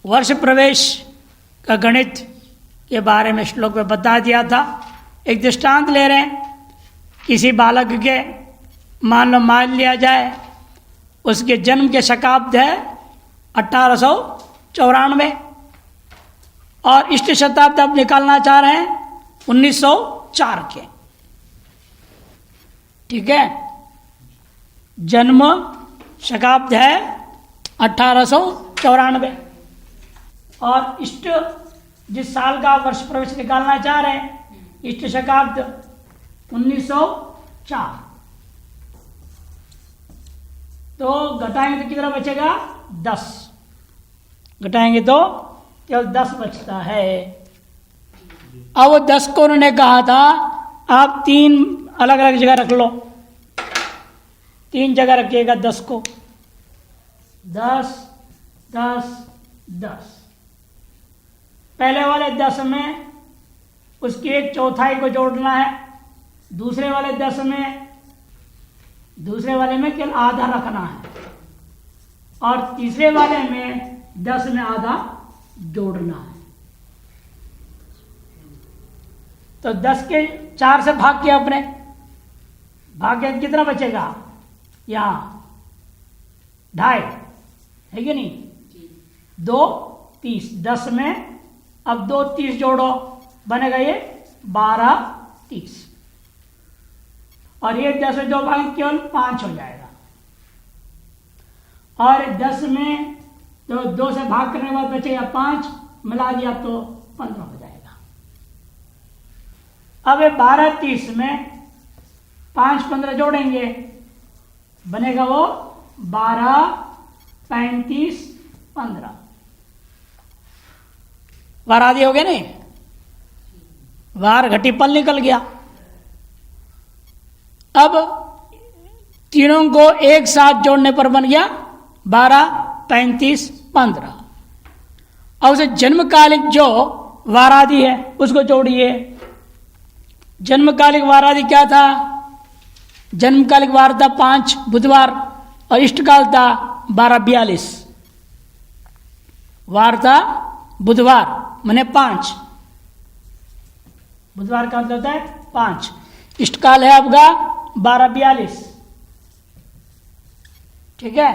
वर्ष प्रवेश का गणित के बारे में श्लोक में बता दिया था। एक दृष्टांत ले रहे हैं, किसी बालक के मान लिया जाए उसके जन्म के शकाब्द है 1894 और इष्ट शताब्द आप निकालना चाह रहे हैं 1904 के। ठीक है, जन्म शकाब्द है 1894 और इष्ट जिस साल का वर्ष प्रवेश निकालना चाह रहे हैं इष्ट शकाब्द 1904। तो घटाएंगे तो कितना बचेगा 10, घटाएंगे तो केवल 10 बचता है। अब वो 10 को उन्होंने कहा था आप 3 अलग अलग जगह रख लो, 3 जगह रखिएगा 10 को, 10 10 10। पहले वाले 10 में उसकी 1/4 को जोड़ना है, दूसरे वाले 10 में दूसरे वाले में केवल आधा रखना है और तीसरे वाले में 10 में आधा जोड़ना है। तो 10 के 4 से भाग किया अपने, भाग के कितना बचेगा यहां 2.5 है कि नहीं, 2 30, 10 में अब 2 30 जोड़ो बनेगा ये 12 30 और ये 10 में 2 भाग केवल 5 हो जाएगा और 10 में तो 2 से भाग करने के बाद बचेगा 5, मिला दिया तो 15 हो जाएगा। अब 12 30 में 5 15 जोड़ेंगे बनेगा वो 12 35 15। वार आदि हो गया नहीं, वार घटी पल निकल गया। अब तीनों को एक साथ जोड़ने पर बन गया 12 35 15। अब उसे जन्मकालिक जो वारादि है उसको जोड़िए। जन्मकालिक वारादि क्या था, जन्मकालिक वार था 5 बुधवार और इष्टकाल था 12:42। वार था बुधवार माने 5, बुधवार का मतलब होता है 5, इष्टकाल है आपका 12:42। ठीक है,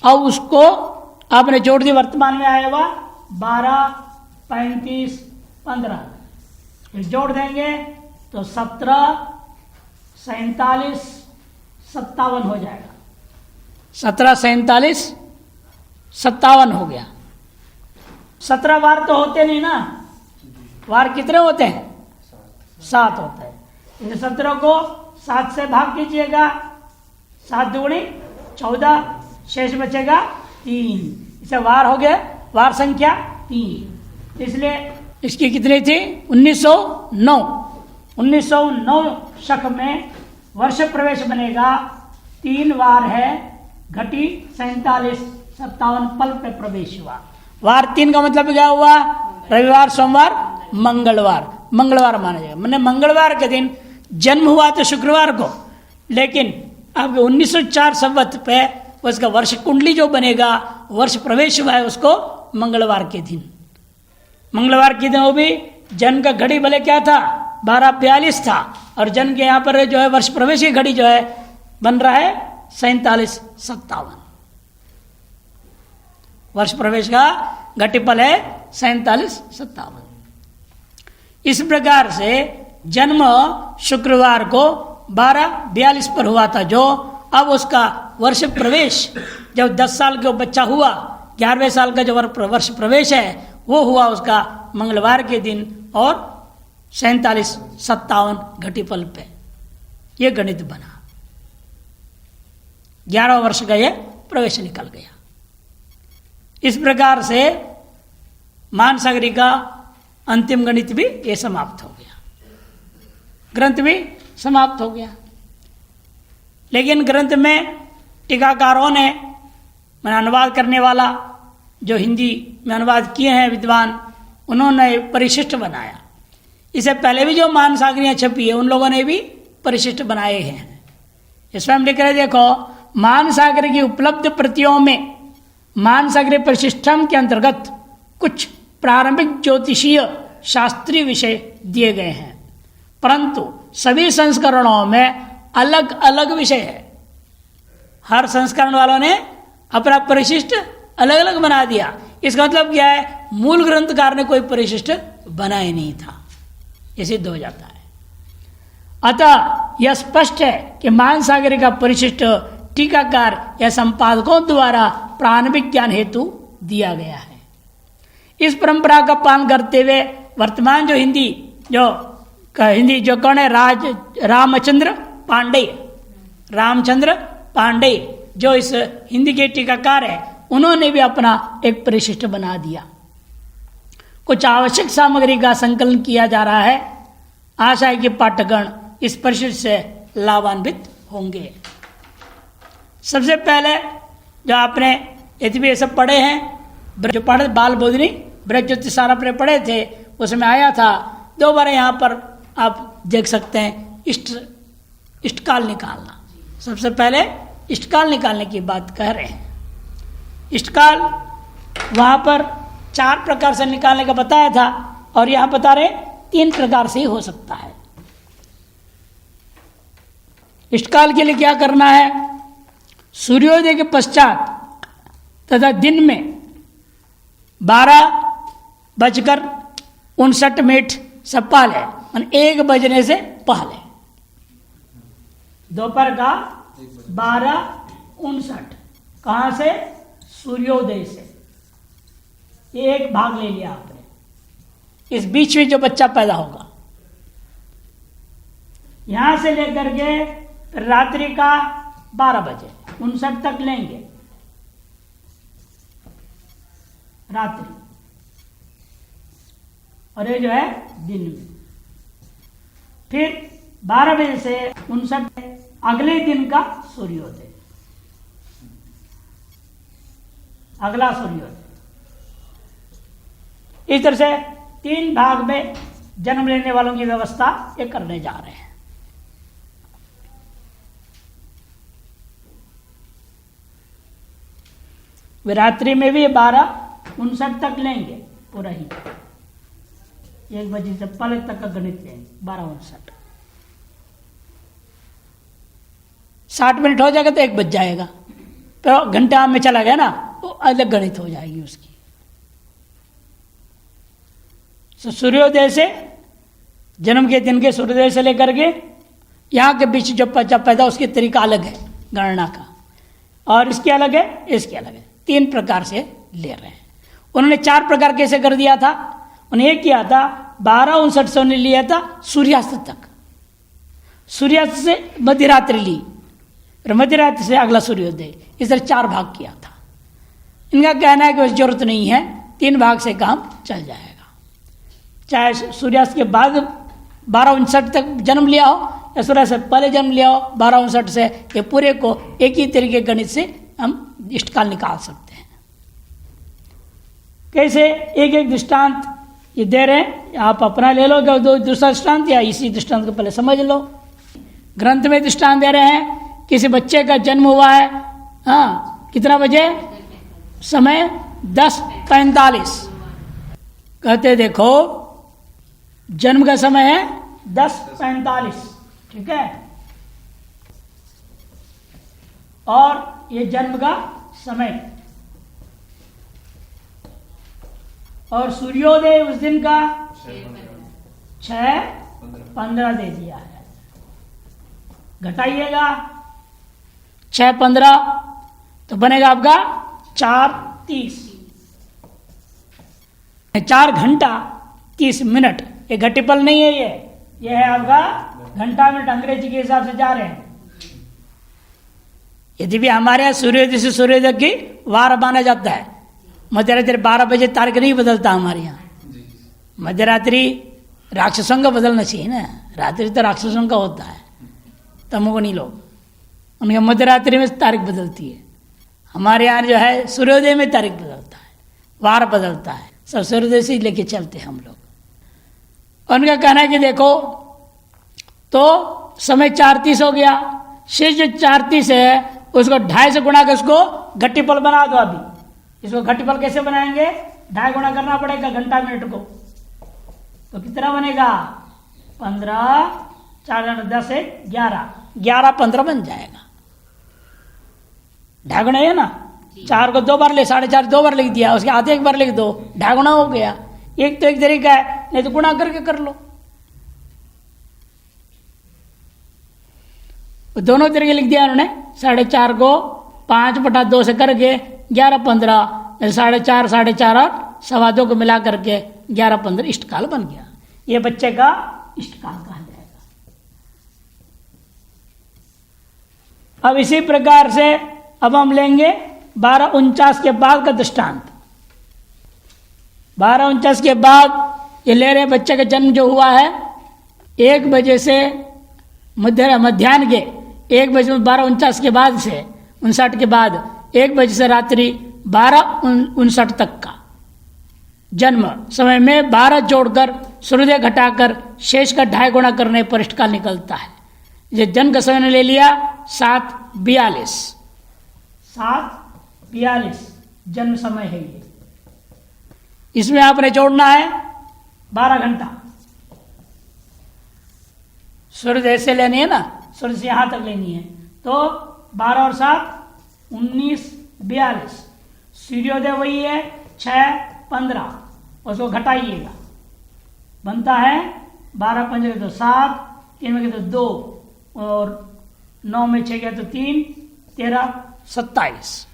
अब उसको आपने जोड़ दिया, वर्तमान में आया हुआ 12 35 15, फिर जोड़ देंगे तो 17 47 57 हो जाएगा। 17 47 57 हो गया। 17 वार तो होते नहीं ना, वार कितने होते हैं 7 होते हैं। 17 को 7 से भाग कीजिएगा, 7 दूनी 14, शेष बचेगा 3। इसे वार हो गया, वार संख्या 3। इसलिए इसकी कितनी थी 1909। 1909 शक में वर्ष प्रवेश बनेगा, 3 वार है, घटी 47 57 पल पे प्रवेश हुआ। वार 3 का मतलब क्या हुआ, रविवार सोमवार मंगलवार, मंगलवार माना जाएगा। मैंने मंगलवार के दिन जन्म हुआ तो शुक्रवार को, लेकिन आपके 1904 संवत पे उसका वर्ष कुंडली जो बनेगा, वर्ष प्रवेश हुआ है उसको मंगलवार के दिन। मंगलवार के दिन वो भी जन्म का घड़ी भले क्या था 12:42 था और जन्म के यहाँ पर जो है वर्ष प्रवेश की घड़ी जो है बन रहा है 47 57। वर्ष प्रवेश का घटिपल है 47 57। इस प्रकार से जन्म शुक्रवार को 12:42 पर हुआ था जो, अब उसका वर्ष प्रवेश जब 10 साल का बच्चा हुआ, 11वें साल का जो वर्ष प्रवेश है वो हुआ उसका मंगलवार के दिन और 47 57 घटिपल पे ये गणित बना। 11 वर्ष का ये प्रवेश निकल गया। इस प्रकार से मानसागरी का अंतिम गणित भी ये समाप्त हो गया, ग्रंथ भी समाप्त हो गया। लेकिन ग्रंथ में टीकाकारों ने, मैंने अनुवाद करने वाला जो हिंदी में अनुवाद किए हैं विद्वान, उन्होंने परिशिष्ट बनाया। इससे पहले भी जो मानसागरियाँ छपी है उन लोगों ने भी परिशिष्ट बनाए हैं। इसमें हम लिख रहे देखो, मानसागर की उपलब्ध प्रतियों में मानसागरीय परिशिष्टम के अंतर्गत कुछ प्रारंभिक ज्योतिषीय शास्त्रीय विषय दिए गए हैं, परंतु सभी संस्करणों में अलग अलग विषय है। हर संस्करण वालों ने अपना परिशिष्ट अलग अलग बना दिया। इसका मतलब क्या है? मूल ग्रंथकार ने कोई परिशिष्ट बना ही नहीं था, ये सिद्ध हो जाता है। अतः यह स्पष्ट है कि मानसागरी का परिशिष्ट टीकाकार या संपादकों द्वारा प्रारंभिक ज्ञान हेतु दिया गया है। इस परंपरा का पालन करते हुए वर्तमान जो हिंदी जो कौन है, रामचंद्र पांडे जो इस हिंदी के टीकाकार है, उन्होंने भी अपना एक परिशिष्ट बना दिया। कुछ आवश्यक सामग्री का संकलन किया जा रहा है। आशा है कि पाठकगण इस परिशिष्ट से लाभान्वित होंगे। सबसे पहले जो आपने यद्यपि ये सब पढ़े हैं, जो पढ़े बाल बोधनी ब्रज ज्योतिष सार अपने पढ़े थे, उसमें आया था। दो बार यहाँ पर आप देख सकते हैं इष्टकाल निकालना। सबसे पहले इष्टकाल निकालने की बात कह रहे हैं। इष्टकाल वहाँ पर 4 प्रकार से निकालने का बताया था, और यहाँ बता रहे 3 प्रकार से ही हो सकता है। इष्टकाल के लिए क्या करना है? सूर्योदय के पश्चात तथा दिन में 12:59 से पहले, 1 बजने से पहले, दोपहर का 12:59 कहाँ से? सूर्योदय से। एक भाग ले लिया आपने। इस बीच में जो बच्चा पैदा होगा, यहां से लेकर के रात्रि का 12 बजे 59 तक लेंगे रात्रि, और ये जो है दिन में। फिर 12 बजे से 59 अगले दिन का सूर्योदय, अगला सूर्योदय। इस तरह से 3 भाग में जन्म लेने वालों की व्यवस्था ये करने जा रहे हैं। वे रात्रि में भी 12:59 तक लेंगे पूरा ही, 1 बजे से पहले तक का गणित लेंगे। 12:59 60 मिनट हो जाएगा तो 1 बज जाएगा, तो घंटा में चला गया ना, तो अलग गणित हो जाएगी उसकी। तो सूर्योदय से, जन्म के दिन के सूर्योदय से लेकर के यहाँ के बीच जो बच्चा पैदा, उसकी तरीका अलग है गणना का, और इसकी अलग है, इसकी अलग है। 3 प्रकार से ले रहे हैं। उन्होंने 4 प्रकार कैसे कर दिया था? उन्हें एक किया था 12:59 से उन्हें लिया था सूर्यास्त तक, सूर्यास्त से मध्यरात्रि ली, और मध्यरात्रि से अगला सूर्योदय, इस तरह 4 भाग किया था। इनका कहना है कि जरूरत नहीं है, 3 भाग से काम चल जाएगा। चाहे सूर्यास्त के बाद 12:59 तक जन्म लिया हो, या सूर्यास्त से पहले जन्म लिया हो 12:59 से, ये पूरे को एक ही तरीके गणित से हम इष्टकाल निकाल सकते हैं। कैसे? एक एक दृष्टांत ये दे रहे हैं, आप अपना ले लो, दूसरा दृष्टांत, या इसी दृष्टांत को पहले समझ लो। ग्रंथ में दृष्टांत दे रहे हैं, किसी बच्चे का जन्म हुआ है, हाँ, कितना बजे? समय 10:45। कहते देखो जन्म का समय है 10:45, ठीक है, और ये जन्म का समय, और सूर्योदय उस दिन का 6:15 दे दिया है। घटाइएगा 6:15 तो बनेगा आपका 4:30, 4 घंटा 30 मिनट। ये घटिपल नहीं है, ये है आपका घंटा मिनट, अंग्रेजी के हिसाब से जा रहे हैं। यदि भी हमारे यहाँ सूर्योदय से सूर्योदय की वार माना जाता है, मध्यरात्रि 12 बजे तारीख नहीं बदलता हमारे यहाँ। मध्यरात्रि राक्षसों का बदलना चाहिए ना, रात्रि तो राक्षसों का होता है, तमोगुणी लोग, उनके मध्यरात्रि में तारीख बदलती है। हमारे यहाँ जो है सूर्योदय में तारीख बदलता है, वार बदलता है, सब सूर्योदय से ही लेके चलते हैं हम लोग। उनका कहना है कि देखो तो समय 4:30 हो गया, शेष जो 4:30 है उसको 2.5 से गुणा कर उसको घट्टीपल बना दो। अभी इसको घटफल कैसे बनाएंगे? 2.5 गुणा करना पड़ेगा घंटा मिनट को, तो कितना बनेगा? 15, 4 10 11, 11 15 बन जाएगा। 2.5 गुणा है ना, 4 को 2 बार ले, 4.5 2 बार लिख दिया, उसके आधे 1 बार लिख दो, 2.5 गुणा हो गया। एक तो एक तरीका है, नहीं तो गुणा करके कर लो। दोनों तरीके लिख दिया उन्होंने। 4.5 को 5/2 से करके 11 15, 4.5 4.5 और 2.25 को मिला करके 11 15 इष्टकाल बन गया। ये बच्चे का इष्टकाल कहा जाएगा। अब इसी प्रकार से अब हम लेंगे 12:49 के बाद का दृष्टांत। 12:49 के बाद ये ले रहे बच्चे का जन्म जो हुआ है 1 बजे से मध्याह्न के 1 बजे 12:49 के बाद से 59 के बाद 1 बजे से रात्रि 12:59 तक का जन्म समय में 12 जोड़कर सूर्योदय घटाकर शेष का 2.5 गुणा करने पर इष्टकाल निकलता है। ये जन्म का समय ने ले लिया 7:42, 7:42 जन्म समय है ये। इसमें आपने जोड़ना है 12 घंटा। सूर्योदय से लेनी है ना, सूर्य से यहां तक लेनी है, तो 12 और 7 19 42। सूर्योदय वही है 6 15, उसको घटाइएगा, बनता है 12 5 तो 7, 3 में तो 2 और 9 में 6 गया तो 3, 13 27।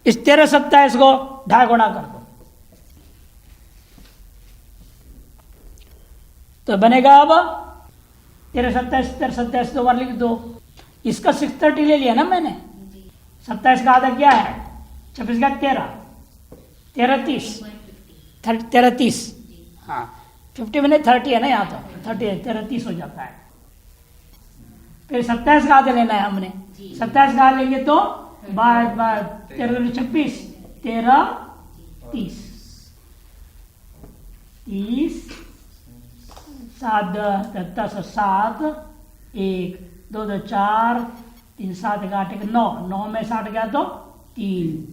इस 13 27 को 2.5 गुणा कर दो, तो बनेगा अब 13 27 2 बार लिख दो। इसका 630 ले लिया ना मैंने। 27 का आधा क्या है? 26 का 13 13 30, हाँ 50 में 30 है ना, यहाँ तो 30 13 30 हो जाता है। फिर 27 का आधा लेना है हमने। 27 का आधा लेंगे तो 13 26 13 30 30 7 10 7 1 2 2 4 3 7 8 1 9 9 में 60 गया तो 3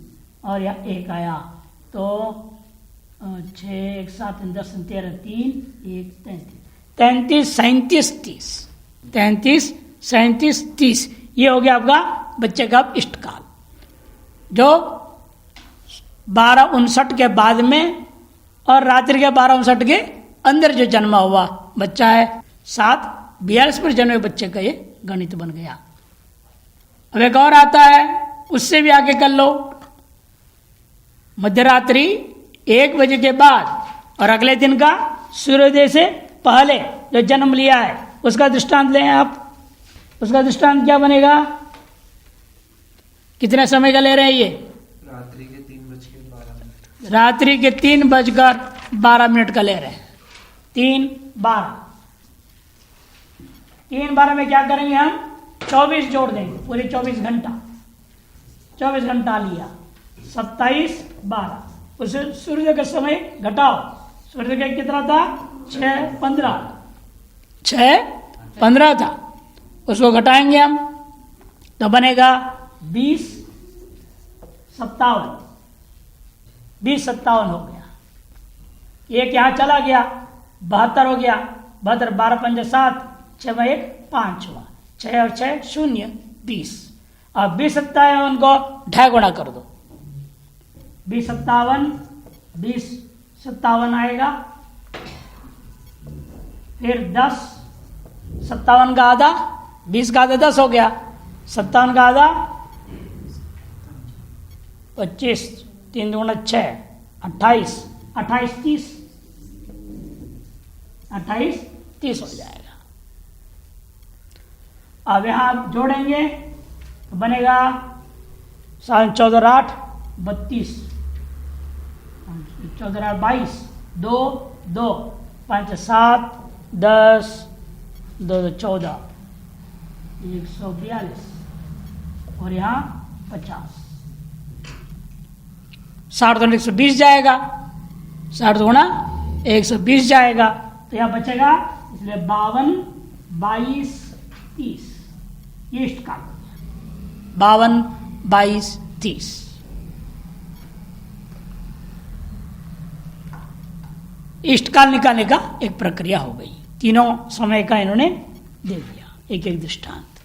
और या 1 आया तो 6 1 7 10 13 3 1 33 37 30 33 37 30। ये हो गया आपका बच्चे का इष्टकाल, जो 12:59 के बाद में और रात्रि के 12:59 के अंदर जो जन्मा हुआ बच्चा है। 7:42 पर जन्मे बच्चे का ये गणित बन गया। अब एक और आता है, उससे भी आगे कर लो। मध्यरात्रि 1 बजे के बाद और अगले दिन का सूर्योदय से पहले जो जन्म लिया है उसका दृष्टांत लें आप। उसका दृष्टांत क्या बनेगा? कितने समय का ले रहे हैं ये? रात्रि के 3:12। रात्रि के 3:12 का ले रहे हैं। 3:12 3:12 में क्या करेंगे हम? 24 जोड़ देंगे, पूरे 24 घंटा। 24 घंटा लिया 27:12। उस सूर्य का समय घटाओ। सूर्य का कितना था? 6:15 6:15 था, उसको घटाएंगे हम तो बनेगा 20:57 20:57 हो गया। एक यहां चला गया 72 हो गया। 72 12 5 7 6 1 5 हुआ। 6 और 6 0 20। अब 20:57 को 2.5 गुणा कर दो। 20:57 आएगा। फिर 10 57 का आधा, 20 का आधा 10 हो गया। 57 का आधा 25 3 दूना 6 28 28 30 28 30 हो जाएगा। अब यहां जोड़ेंगे तो बनेगा 14 8 32 14 8 22 2 2 5 7 10 2 14 142 और यहाँ 50 60 तो 120 जाएगा। 60 गुणा 120 जाएगा तो यहाँ बचेगा, इसलिए 52 22 30 ये इष्टकाल। 52 22, 30। इष्टकाल निकालने का एक प्रक्रिया हो गई। तीनों समय का इन्होंने दे दिया, एक एक दृष्टांत।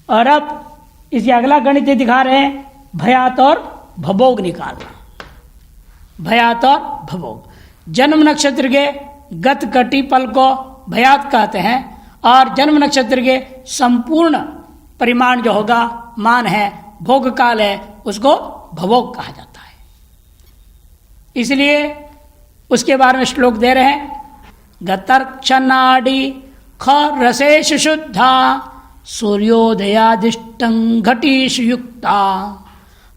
और अब इसे अगला गणित दिखा रहे हैं, भयात और भभोग निकालना। भयात और भभोग। जन्म नक्षत्र के गत कटी पल को भयात कहते हैं, और जन्म नक्षत्र के संपूर्ण परिमाण जो होगा, मान है, भोग काल है, उसको भभोग कहा जाता है। इसलिए उसके बारे में श्लोक दे रहे हैं, गतर्क्षनाडी ख रसेश शुद्धा सूर्योदयादिष्टं घटीषु युक्ता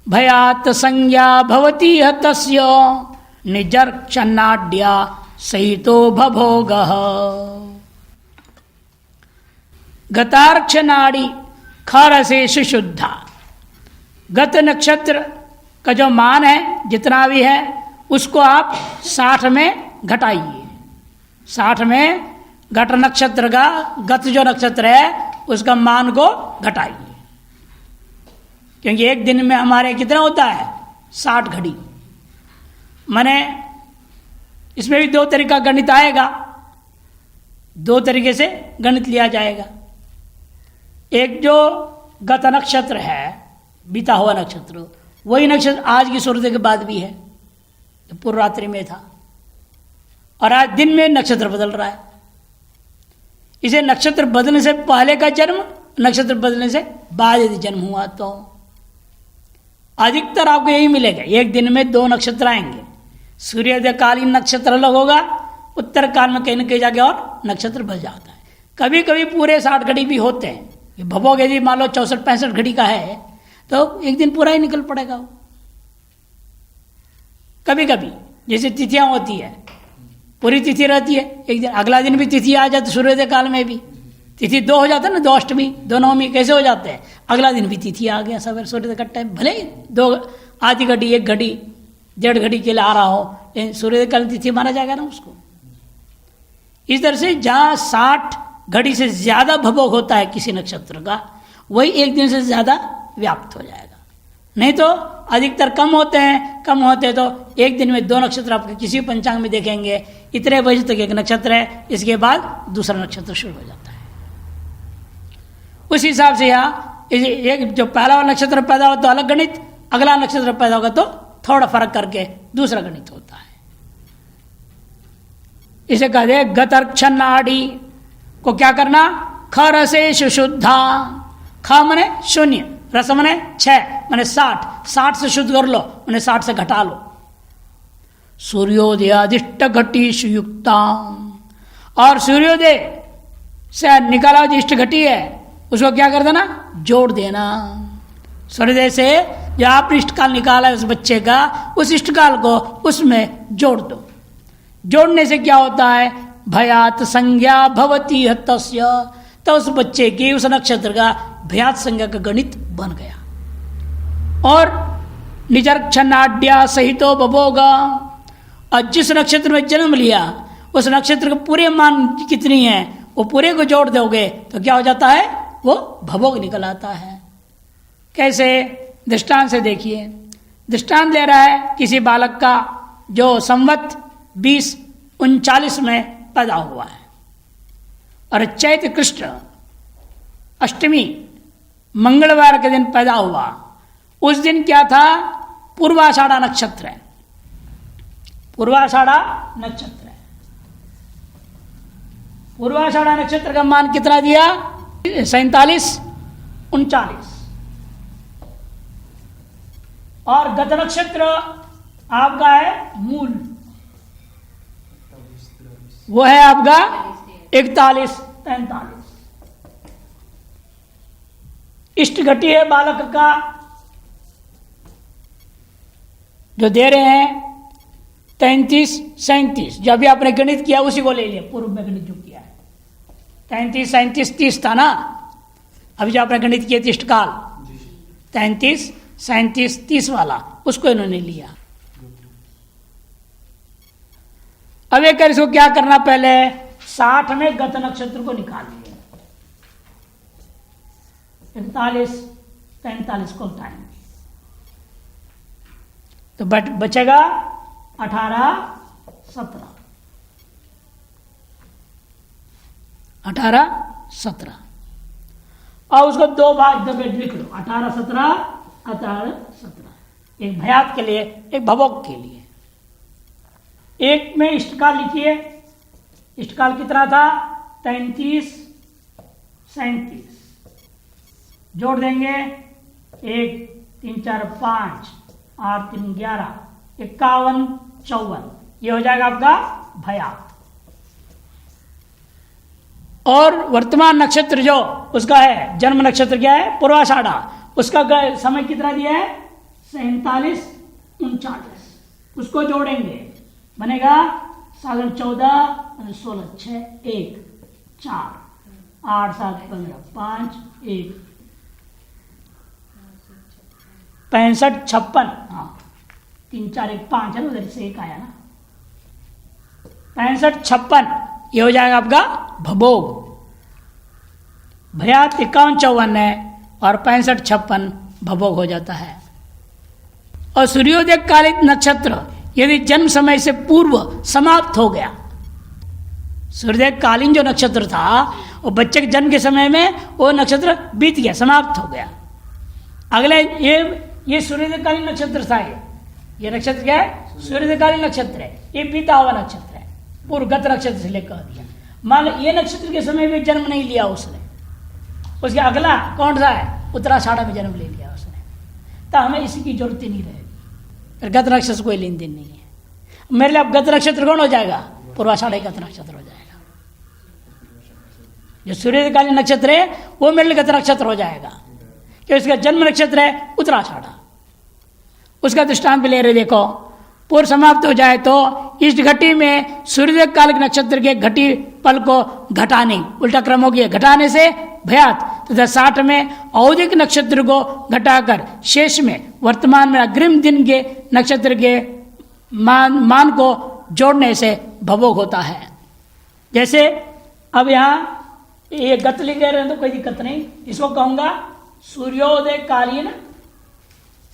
भयात संज्ञा भवति तस्य निजर्क्षनाड्या सहितो भभोगः। गतार्क्षनाड़ी खरसेश शुद्धा। गत नक्षत्र का जो मान है, जितना भी है, उसको आप 60 में घटाइए। 60 में घट नक्षत्र का, गत जो नक्षत्र है उसका मान को घटाइए, क्योंकि एक दिन में हमारे कितना होता है, 60 घड़ी। माने इसमें भी दो तरीका गणित आएगा, दो तरीके से गणित लिया जाएगा। एक जो गत नक्षत्र है, बीता हुआ नक्षत्र, वही नक्षत्र आज की सूर्योदय के बाद भी है, तो पूर्व रात्रि में था, और आज दिन में नक्षत्र बदल रहा है। इसे नक्षत्र बदलने से पहले का जन्म, नक्षत्र बदलने से बाद यदि जन्म हुआ तो अधिकतर आपको यही मिलेगा। एक दिन में 2 नक्षत्र आएंगे, सूर्योदय कालीन नक्षत्र अलग होगा, उत्तर काल में कहीं न कहीं जाके और नक्षत्र बदल जाता है। कभी कभी पूरे 60 घड़ी भी होते हैं। भभोग यदि मान लो 64-65 घड़ी का है तो एक दिन पूरा ही निकल पड़ेगा वो। कभी कभी जैसे तिथियां होती है, पूरी तिथि रहती है, एक दिन अगला दिन भी तिथि आ जाती, सूर्योदय काल में भी तिथि 2 हो जाता है ना, 2 अष्टमी 2 नवमी कैसे हो जाते हैं, अगला दिन भी तिथि आ गया सवेरे सूर्योदय का टाइम, भले ही 2 आधी घड़ी 1 घड़ी 1.5 घड़ी के लिए आ रहा हो, लेकिन सूर्योदय काल तिथि माना जाएगा ना उसको। इस तरह से जहां 60 घड़ी से ज्यादा भभोग होता है किसी नक्षत्र का, वही एक दिन से ज्यादा व्याप्त हो जाएगा। नहीं तो अधिकतर कम होते हैं, कम होते हैं तो एक दिन में 2 नक्षत्र आपके किसी पंचांग में देखेंगे, इतने बजे तक एक नक्षत्र है, इसके बाद दूसरा नक्षत्र शुरू हो जाता है। उस हिसाब से यहाँ एक जो पहला वाला नक्षत्र पैदा हो तो अलग गणित, अगला नक्षत्र पैदा होगा तो थोड़ा फर्क करके दूसरा गणित होता है। इसे कहते हैं गतर्क्षण नाड़ी को क्या करना, ख रसेश शुद्धा। ख मने 0, रस मने 6, मने 60 से शुद्ध कर लो, मने 60 से घटा लो। सूर्योदयादिष्ट घटीषु युक्ता, और सूर्योदय से निकाला जो इष्ट घटी है उसको क्या कर देना, जोड़ देना। सूर्योदय से जो आपने इष्टकाल निकाला है उस बच्चे का, उस इष्टकाल को उसमें जोड़ दो। जोड़ने से क्या होता है, भयात संज्ञा भवती तस्य, तो उस बच्चे की, उस नक्षत्र का भयात संज्ञा का गणित बन गया। और निजर्क्षणाड्या सहितो भभोगा, और जिस नक्षत्र में जन्म लिया उस नक्षत्र के पूरे मान कितनी है वो पूरे को जोड़ दोगे तो क्या हो जाता है, वो भभोग निकल आता है। कैसे, दृष्टांत से देखिए। दृष्टांत ले रहा है किसी बालक का जो संवत 2039 में पैदा हुआ है, और चैत्र कृष्ण अष्टमी मंगलवार के दिन पैदा हुआ। उस दिन क्या था, पूर्वाषाढ़ा नक्षत्र है, पूर्वाषाढ़ा नक्षत्र है। पूर्वाषाढ़ा नक्षत्र का मान कितना दिया, 47, 39। और गत नक्षत्र आपका है मूल, वो है आपका 41, 43। इष्ट घटी है बालक का जो दे रहे हैं 33, 37। जो अभी आपने गणित किया उसी को ले लिया, पूर्व में गणित जो किया है 33, 37, 30 था ना। अभी जो आपने गणित किया इष्टकाल 33, 37, 30 वाला, उसको इन्होंने लिया। अब एक इसको क्या करना, पहले 60 में गत नक्षत्र को निकाल लिया, 41, 43 को उल्टाएंगे तो बचेगा 18 17 18 17 और उसको दो भाग लिख लो 18 17 18 17 एक भयात के लिए एक भवोक के लिए। एक में इष्टकाल लिखिए, इष्टकाल कितना था 33 37 जोड़ देंगे 1 3 4 5 8 3 11 51 54 ये हो जाएगा आपका भयात। और वर्तमान नक्षत्र जो उसका है जन्म नक्षत्र क्या है पूर्वाषाढ़ा, उसका समय कितना दिया है 47 39 उसको जोड़ेंगे बनेगा 7 14 16 6 1 4 8 7 15 5 1 65 56 हाँ 3 4 1 5 है उधर से एक आया ना 65 56 ये हो जाएगा आपका भभोग। भयात 51 54 है और 65 56 भभोग हो जाता है। और सूर्योदय कालिक नक्षत्र यदि जन्म समय से पूर्व समाप्त हो गया, सूर्योदय कालीन जो नक्षत्र था वो बच्चे के जन्म के समय में वो नक्षत्र बीत गया समाप्त हो गया। अगले ये सूर्योदय कालीन नक्षत्र था, ये नक्षत्र क्या है सूर्योदय कालीन नक्षत्र है, ये बीता हुआ नक्षत्र है पूर्वगत नक्षत्र से लेकर दिया। मान लो ये नक्षत्र के समय में जन्म नहीं लिया उसने, उसके अगला कौन सा है उत्तराषाढ़ा में जन्म ले लिया उसने, तो हमें इसी की जरूरत ही नहीं रहेगी, गत नक्षत्र कोई लेन देन नहीं है। मेरे लिए अब गत नक्षत्र कौन हो जाएगा पूर्वाषाढ़ा गत नक्षत्र हो जाएगा। जो सूर्यकालीन नक्षत्र है वो मेरे लिए गत नक्षत्र हो जाएगा कि उसका जन्म नक्षत्र है उत्तराषाढ़ा। उसका दृष्टांत ले रहे देखो, पूर्व समाप्त हो जाए तो इस घटी में सूर्योदय कालिक नक्षत्र के घटी पल को घटाने उल्टा क्रम हो गया, घटाने से भयात तथा 60 में औदिक नक्षत्र को घटाकर शेष में वर्तमान में अग्रिम दिन के नक्षत्र के मान को जोड़ने से भवोग होता है। जैसे अब यहाँ ये गत लिख रहे हैं तो कोई दिक्कत नहीं, इसको कहूंगा सूर्योदय कालीन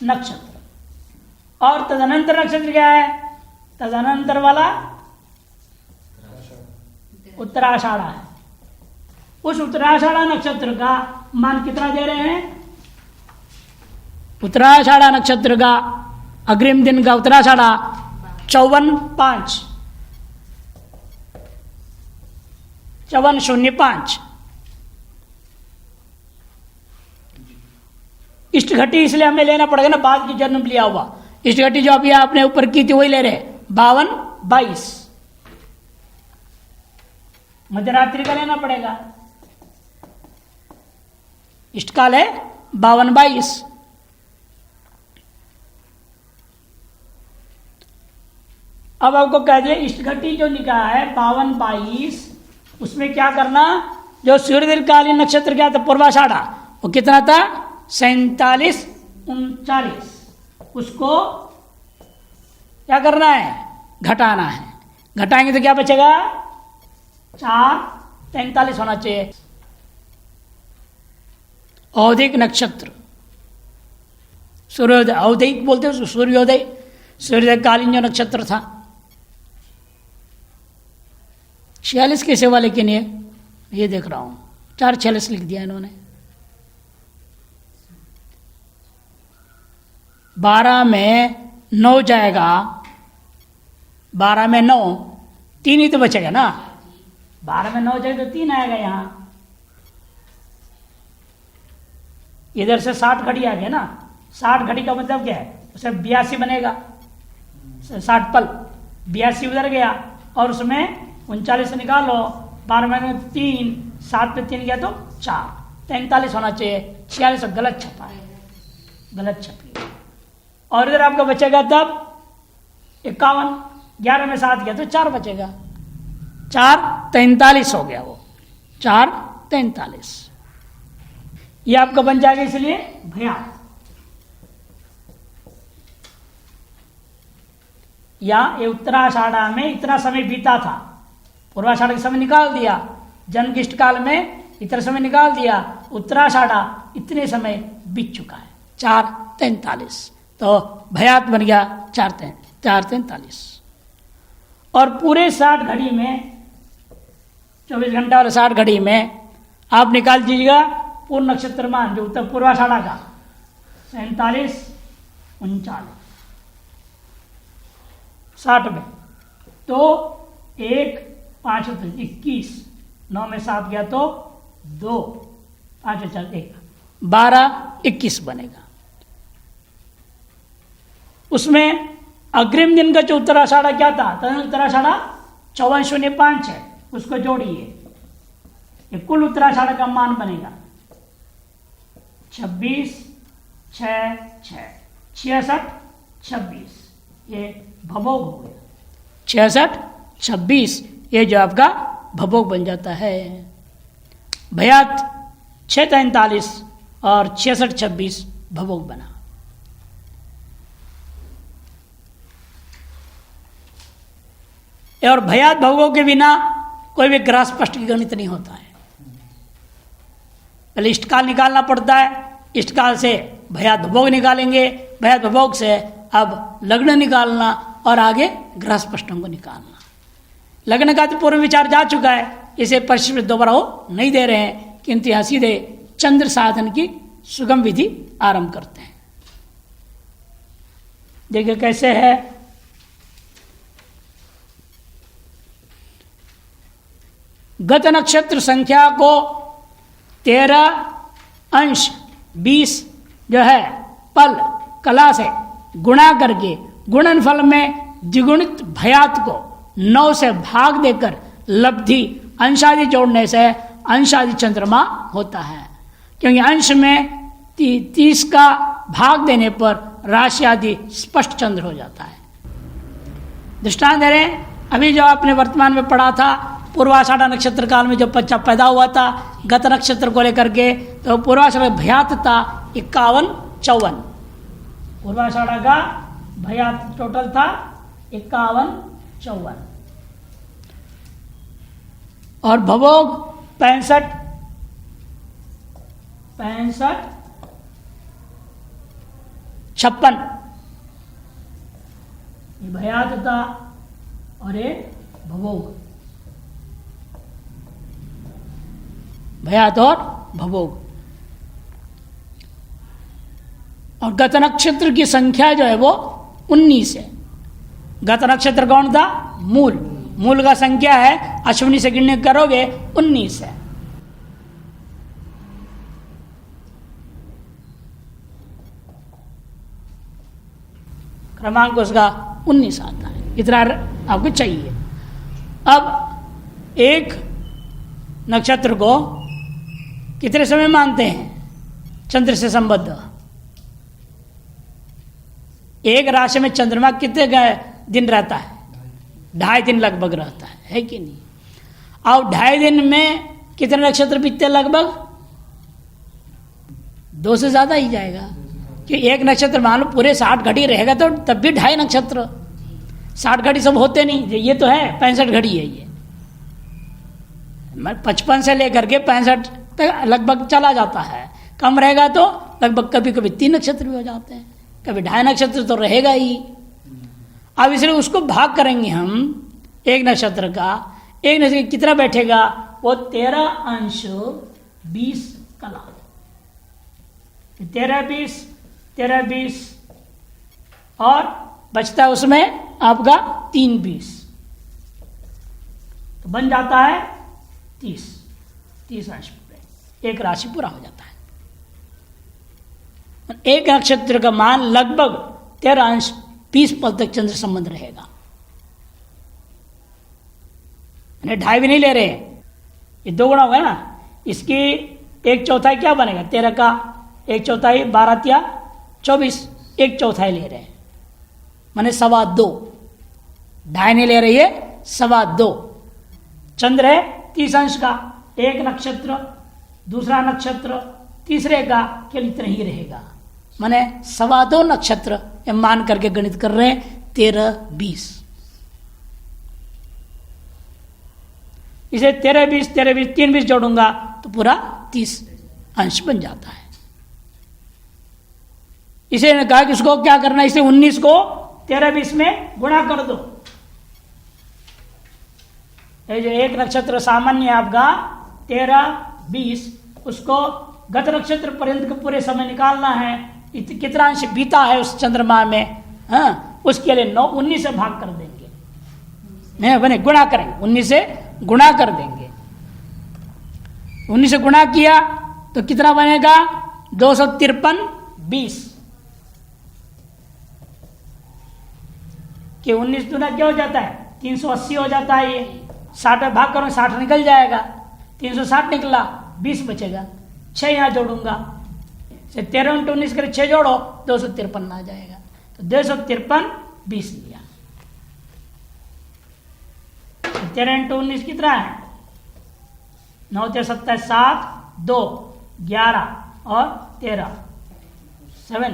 नक्षत्र। और तदनंतर नक्षत्र क्या है, तदनंतर वाला उत्तराषाढ़ा है। उस उत्तराषाढ़ा नक्षत्र का मान कितना दे रहे हैं, उत्तराषाढ़ा नक्षत्र का अग्रिम दिन का उत्तराषाढ़ा 54 05 इष्ट घटी इसलिए हमें लेना पड़ेगा ना, बाद की जन्म लिया हुआ इष्ट घटी जो अभी आपने ऊपर की थी वही ले रहे 52 22 मध्यरात्रि का लेना पड़ेगा, इष्टकाल है 52 22। अब आपको कह दिए इष्ट घटी जो निकाला है 52 22 उसमें क्या करना, जो सूर्यकालीन नक्षत्र क्या था पूर्वाषाढ़ा वो कितना था 47 39 उसको क्या करना है घटाना है, घटाएंगे तो क्या बचेगा 4 43 होना चाहिए। औदिक नक्षत्र सूर्योदय औदिक बोलते हैं सूर्योदय, सूर्योदय कालीन जो नक्षत्र था 46 के सेवा, लेकिन ये देख रहा हूं 446 लिख दिया इन्होंने। 12 में 9 जाएगा, 12 में 9 3 ही तो बचेगा ना, 12 में 9 जाएगा तो 3 आएगा यहाँ, इधर से 60 घड़ी आ गया ना, 60 घड़ी का मतलब क्या है उसे 82 बनेगा, 60 पल 82 उधर गया और उसमें 39 निकालो, 12 में 3 7 पे 3 गया तो 4 43 होना चाहिए, 46 गलत छपा है, गलत छपी। और इधर आपका बचेगा तब 51, 11 में 7 गया तो 4 बचेगा, 4 43 हो गया वो 4 43 ये आपका बन जाएगा, इसलिए भैया या ये उत्तराषाढ़ा में इतना समय बीता था, पूर्वाषाढ़ा का समय निकाल दिया, जन्मगिष्ट काल में इतना समय निकाल दिया, उत्तराषाढ़ा इतने समय बीत चुका है। 4:43 तो भयात बन गया 4:43। और पूरे 60 घड़ी में, 24 घंटा वाले 60 घड़ी में आप निकाल दीजिएगा पूर्ण नक्षत्र मान जो उत्तर पूर्वाषाढ़ा का 47, 39, 60 में तो 1, 5, 21, 9 में 7 गया तो 2, 5, 4, 1, 12, 21 बनेगा। उसमें अग्रिम दिन का जो उत्तराषाढ़ा क्या था, तो उत्तराषाढ़ा 5405 है, उसको जोड़िए, ये कुल उत्तराषाढ़ा का मान बनेगा 26, 6, 6, 66, 26, ये भभोग हो गया। 66, 26 ये जो आपका भभोग बन जाता है। भयात 6:43 और 66, 26 भभोग बना। और भयात भभोग के बिना कोई भी ग्रह स्पष्ट की गणित नहीं होता है। पहले इष्टकाल निकालना पड़ता है, इष्टकाल से भयात भभोग निकालेंगे, भयात भभोग से अब लग्न निकालना और आगे ग्रह स्पष्टों को निकालना। लग्न का तो पूर्व विचार जा चुका है, इसे परिशिष्ट दोबारा हो नहीं दे रहे हैं, किंतु यहां सीधे चंद्र साधन की सुगम विधि आरंभ करते हैं। देखिए कैसे है, गत नक्षत्र संख्या को 13 अंश 20 जो है पल कला से गुणा करके गुणनफल में द्विगुणित भयात को 9 से भाग देकर लब्धि अंशादि जोड़ने से अंशादि चंद्रमा होता है। क्योंकि अंश में 30 का भाग देने पर राशि आदि स्पष्ट चंद्र हो जाता है। दृष्टांत दे रहे हैं, अभी जो आपने वर्तमान में पढ़ा था पूर्वाषाढ़ा नक्षत्र काल में जो बच्चा पैदा हुआ था गत नक्षत्र को लेकर के, तो पूर्वाषाढ़ा भयात था 51-54। पूर्वाषाढ़ा का भयात टोटल था 51-54 और भभोग 65-56 ये भयात था और ये भभोग, भयात और भभोग। और गत नक्षत्र की संख्या जो है वो 19 है। गत नक्षत्र कौन था? मूल। मूल का संख्या है, अश्विनी से गिनने करोगे 19 है। क्रमांक उसका 19 आता है, इतना आपको चाहिए। अब एक नक्षत्र को कितने समय मानते हैं चंद्र से संबद्ध? एक राशि में चंद्रमा कितने दिन रहता है? 2.5 दिन लगभग रहता है कि नहीं? अब 2.5 दिन में कितने नक्षत्र बीतते? लगभग 2 से ज्यादा ही जाएगा, कि एक नक्षत्र मान लो पूरे 60 घड़ी रहेगा तो तब भी 2.5 नक्षत्र। 60 घड़ी सब होते नहीं, ये तो है 65 घड़ी है। ये 55 से लेकर के 65 तक लगभग चला जाता है। कम रहेगा तो लगभग कभी कभी 3 नक्षत्र भी हो जाते हैं, कभी 2.5 नक्षत्र तो रहेगा ही। अब इसलिए उसको भाग करेंगे हम एक नक्षत्र का, एक नक्षत्र कितना बैठेगा? वो 13 अंश 20 कला, 13 20 और बचता है उसमें आपका 3 20, तो बन जाता है 30 अंश पूरे, एक राशि पूरा हो जाता है। एक नक्षत्र का मान लगभग 13 अंश 20 पल तक चंद्र संबंध रहेगा। 2.5 भी नहीं ले रहे, ये 2 गुणा होगा ना, इसकी 1/4 क्या बनेगा? 13 का 1/4 12 या 24, 1/4 ले रहे हैं, माने 2.25। 2.5 नहीं ले रही है, 2.25। चंद्र है 30 अंश का, एक नक्षत्र दूसरा नक्षत्र तीसरे का केवल इतना ही रहेगा, माने 2.25 नक्षत्र मान करके गणित कर रहे हैं। 13 20 इसे 13 20 3 20 जोड़ूंगा तो पूरा 30 अंश बन जाता है। इसे ने कहा कि उसको क्या करना है, इसे 19 को 13-20 में गुणा कर दो। ये जो एक नक्षत्र सामान्य है आपका 13-20, उसको गत नक्षत्र पर्यंत के पूरे समय निकालना है, कितना अंश बीता है उस चंद्रमा में, हाँ, उसके लिए 19 से भाग कर देंगे, नहीं बने गुणा करेंगे, 19 से गुणा कर देंगे। 19 से गुणा किया तो कितना बनेगा 253-20 कि 19 दूना क्या हो जाता है 380 हो जाता है। ये 60 में भाग करो 60 निकल जाएगा, 360 निकला, 20 बचेगा, 6 यहाँ जोड़ूंगा, 13 × 19 कर 6 जोड़ो 253 आ जाएगा। तो 253-20 लिया। 13 × 19 कितना है 9 × 27 7 2 11 और 13 7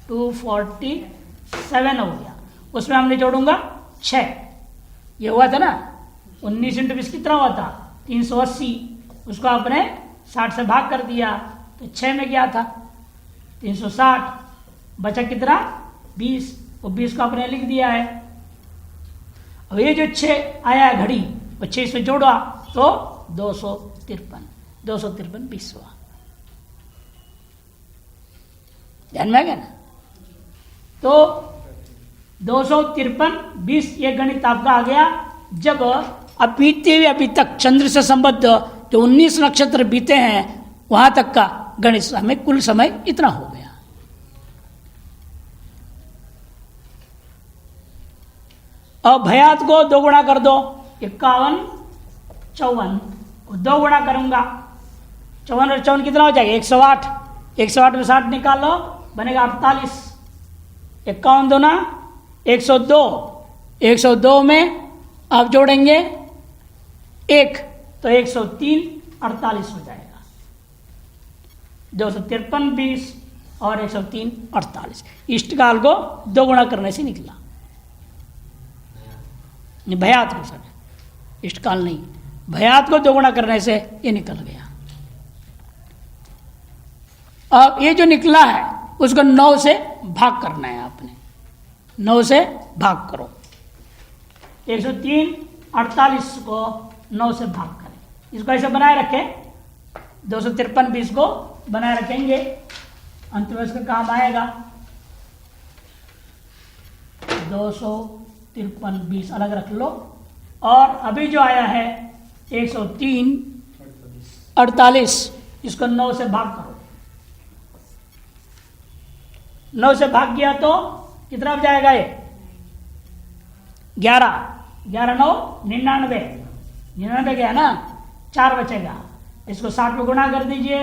247 हो गया। उसमें हमने जोड़ूंगा 6, ये हुआ था ना 19 × 20 कितना हुआ था 380, उसको आपने 60 से भाग कर दिया तो 6 में गया था 360, बचा कितना 20, वो 20 को आपने लिख दिया है। अब ये जो 6 आया है घड़ी, वो 6 से जोड़ा तो 253 20 हुआ। ध्यान में आ गया ना। तो 253-20 ये गणित आपका आ गया। जब अब बीते हुए अभी तक चंद्र से संबद्ध जो 19 नक्षत्र बीते हैं वहां तक का गणित हमें कुल समय इतना हो गया। अब भयात को 2 गुणा कर दो, 51 54 को 2 गुणा करूंगा, 54 और 54 कितना हो जाएगा 108, 108 में 60 निकाल लो बनेगा 48, 51 दूना 102, 102 में आप जोड़ेंगे 1 तो 103 48 हो जाएगा। 253-20 और 103 48 इष्टकाल को 2 गुणा करने से निकला, भयात को सर इष्टकाल नहीं, भयात को 2 गुणा करने से ये निकल गया। अब ये जो निकला है उसको 9 से भाग करना है आपने, 9 से भाग करो, 103 48 को 9 से भाग करें, इसको ऐसे बनाए रखें, 253-20 को बनाए रखेंगे, अंत में इसका काम आएगा 253-20 अलग रख लो। और अभी जो आया है 103 48 इसको 9 से भाग करो, 9 से भाग किया तो कितना हो जाएगा ये 11 9 99 गया ना, 4 बचेगा, इसको 60 में गुणा कर दीजिए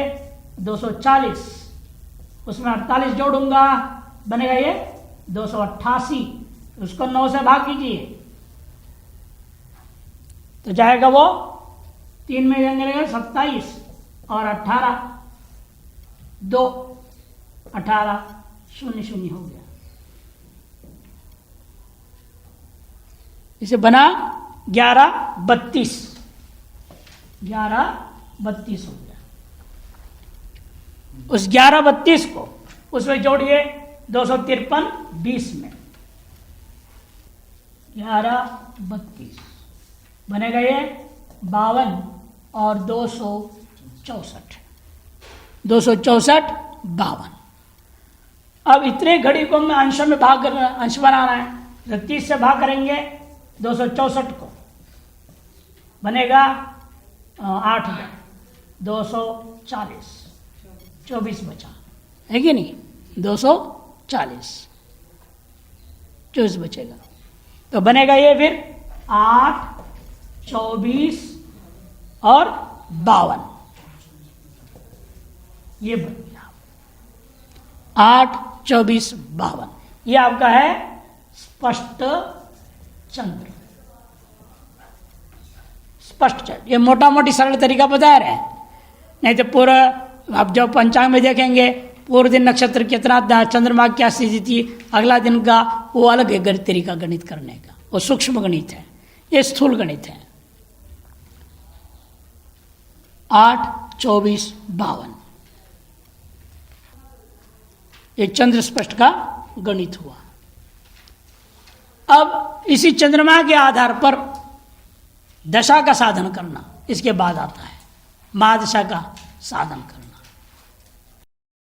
240, उसमें 48 जोड़ूंगा बनेगा ये 288, उसको 9 से भाग कीजिए तो जाएगा वो 3 में जाएंगे 27 और 18 2 18 0 हो गया। इसे बना 11-32 हो गया। उस 11-32 को उसमें जोड़िए 253-20 में 11-32 बनेगा ये 52 और 264 52। अब इतने घड़ी को हमें अंश में भाग करना, अंश बनाना है तो 30 से भाग करेंगे 264 को बनेगा 8 में 240 24 बचा है कि नहीं, 240 24 बचेगा तो बनेगा ये फिर 8 24 और 52 ये बन गया 8 24 52। ये आपका है स्पष्ट चंद्र, स्पष्ट चंद्र। ये मोटा मोटी सरल तरीका बता रहे हैं, नहीं तो पूरा आप जब पंचांग में देखेंगे पूर्व दिन नक्षत्र कितना चंद्रमा क्या स्थिति थी, अगला दिन का वो अलग है तरीका गणित करने का, वो सूक्ष्म गणित है, ये स्थूल गणित है। 8 24 52 ये चंद्र स्पष्ट का गणित हुआ। अब इसी चंद्रमा के आधार पर दशा का साधन करना इसके बाद आता है, महादशा का साधन करना।